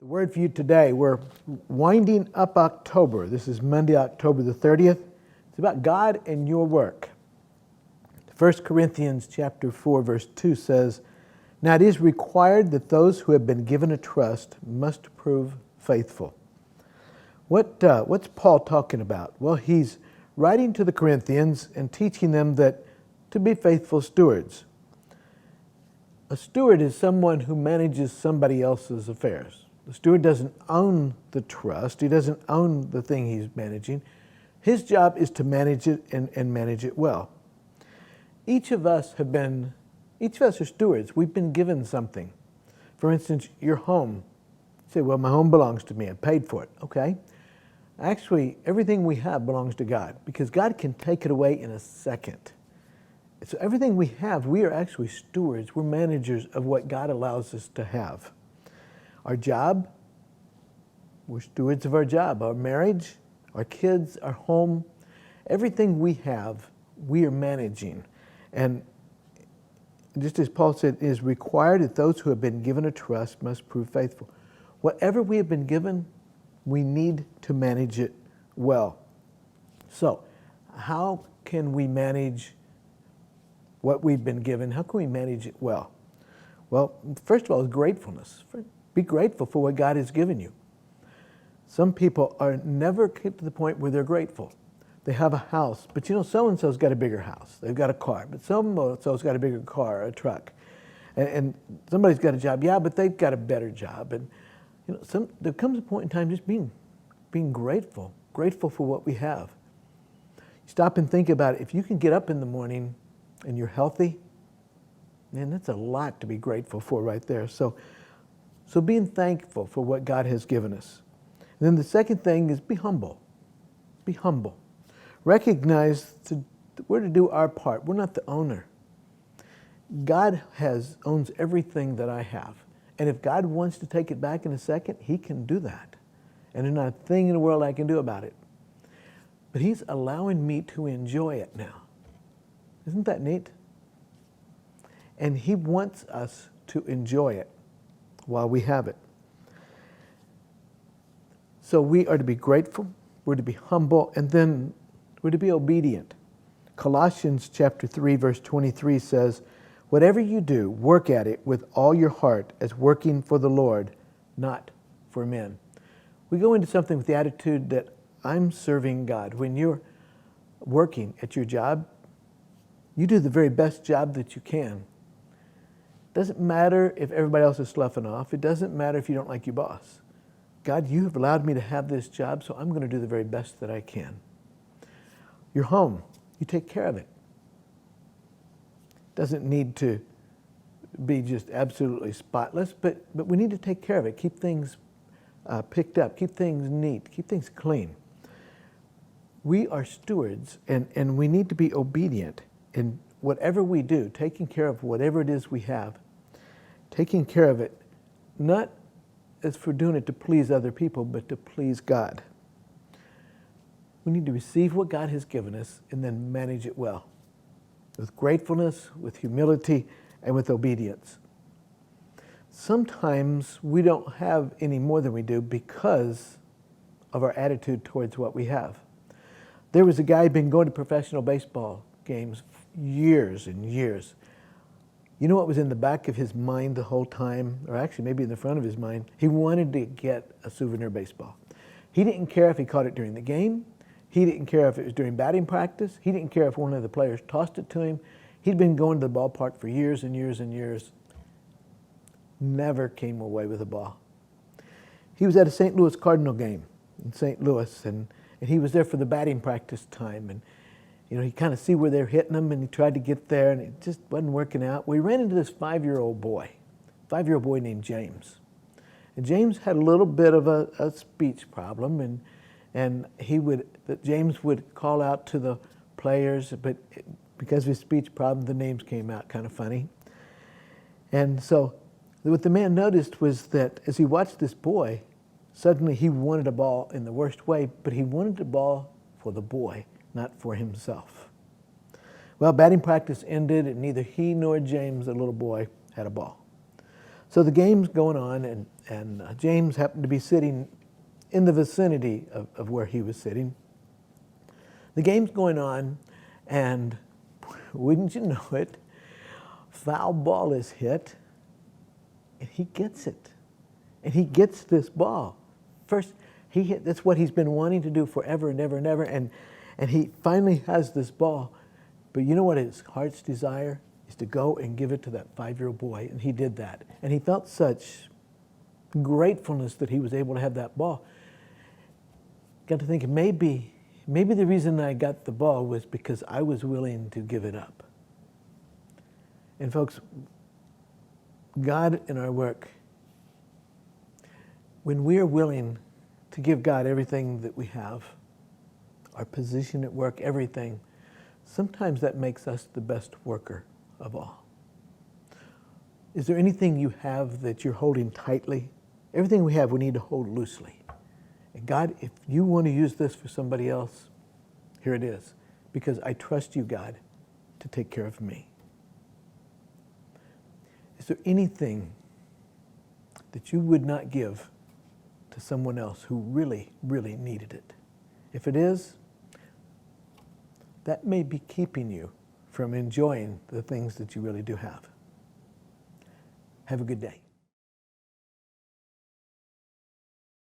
The word for you today, we're winding up October. This is Monday, October the 30th. It's about God and your work. 1 Corinthians chapter 4, verse 2 says, "Now it is required that those who have been given a trust must prove faithful." What's Paul talking about? Well, he's writing to the Corinthians and teaching them that to be faithful stewards. A steward is someone who manages somebody else's affairs. The steward doesn't own the trust. He doesn't own the thing he's managing. His job is to manage it and manage it well. Each of us are stewards. We've been given something. For instance, your home. You say, well, my home belongs to me. I paid for it. Okay. Actually, everything we have belongs to God because God can take it away in a second. So everything we have, we are actually stewards. We're managers of what God allows us to have. Our job, we're stewards of our job. Our marriage, our kids, our home, everything we have, we are managing. And just as Paul said, it is required that those who have been given a trust must prove faithful. Whatever we have been given, we need to manage it well. So, how can we manage what we've been given? How can we manage it well? Well, first of all, is gratefulness. Be grateful for what God has given you. Some people are never get to the point where they're grateful. They have a house, but so-and-so's got a bigger house. They've got a car, but so-and-so's got a bigger car or a truck. And somebody's got a job, yeah, but they've got a better job. And there comes a point in time just being grateful for what we have. Stop and think about it. If you can get up in the morning and you're healthy, man, that's a lot to be grateful for right there. So being thankful for what God has given us. And then the second thing is be humble. Be humble. Recognize we're to do our part. We're not the owner. God owns everything that I have. And if God wants to take it back in a second, He can do that. And there's not a thing in the world I can do about it. But He's allowing me to enjoy it now. Isn't that neat? And He wants us to enjoy it while we have it. So we are to be grateful, we're to be humble, and then we're to be obedient. Colossians chapter 3, verse 23 says, "Whatever you do, work at it with all your heart as working for the Lord, not for men." We go into something with the attitude that I'm serving God. When you're working at your job, you do the very best job that you can. It doesn't matter if everybody else is sloughing off. It doesn't matter if you don't like your boss. God, you have allowed me to have this job, so I'm going to do the very best that I can. Your home, you take care of it. Doesn't need to be just absolutely spotless, but we need to take care of it. Keep things picked up, keep things neat, keep things clean. We are stewards, and we need to be obedient in whatever we do, taking care of whatever it is we have, taking care of it, not as for doing it to please other people, but to please God. We need to receive what God has given us and then manage it well, with gratefulness, with humility, and with obedience. Sometimes we don't have any more than we do because of our attitude towards what we have. There was a guy who'd been going to professional baseball games years and years. You know what was in the back of his mind the whole time, or actually maybe in the front of his mind? He wanted to get a souvenir baseball. He didn't care if he caught it during the game. He didn't care if it was during batting practice. He didn't care if one of the players tossed it to him. He'd been going to the ballpark for years and years and years. Never came away with a ball. He was at a St. Louis Cardinal game in St. Louis, and he was there for the batting practice time. And he kind of see where they're hitting him, and he tried to get there, and it just wasn't working out. Well, he ran into this 5-year-old boy named James. And James had a little bit of a speech problem, and James would call out to the players, but because of his speech problem, the names came out kind of funny. And so what the man noticed was that as he watched this boy, suddenly he wanted a ball in the worst way, but he wanted a ball for the boy, not for himself. Well, batting practice ended, and neither he nor James, the little boy, had a ball. So the game's going on, and James happened to be sitting in the vicinity of where he was sitting. The game's going on, and wouldn't you know it, foul ball is hit, and he gets it. And he gets this ball. First, that's what he's been wanting to do forever and ever and ever, and he finally has this ball. But you know what his heart's desire is? To go and give it to that 5-year-old boy, and he did that. And he felt such gratefulness that he was able to have that ball. Got to thinking, maybe the reason I got the ball was because I was willing to give it up. And folks, God in our work, when we are willing to give God everything that we have, our position at work, everything, sometimes that makes us the best worker of all. Is there anything you have that you're holding tightly? Everything we have, we need to hold loosely. And God, if you want to use this for somebody else, here it is. Because I trust you, God, to take care of me. Is there anything that you would not give to someone else who really, really needed it? If it is, that may be keeping you from enjoying the things that you really do have. Have a good day.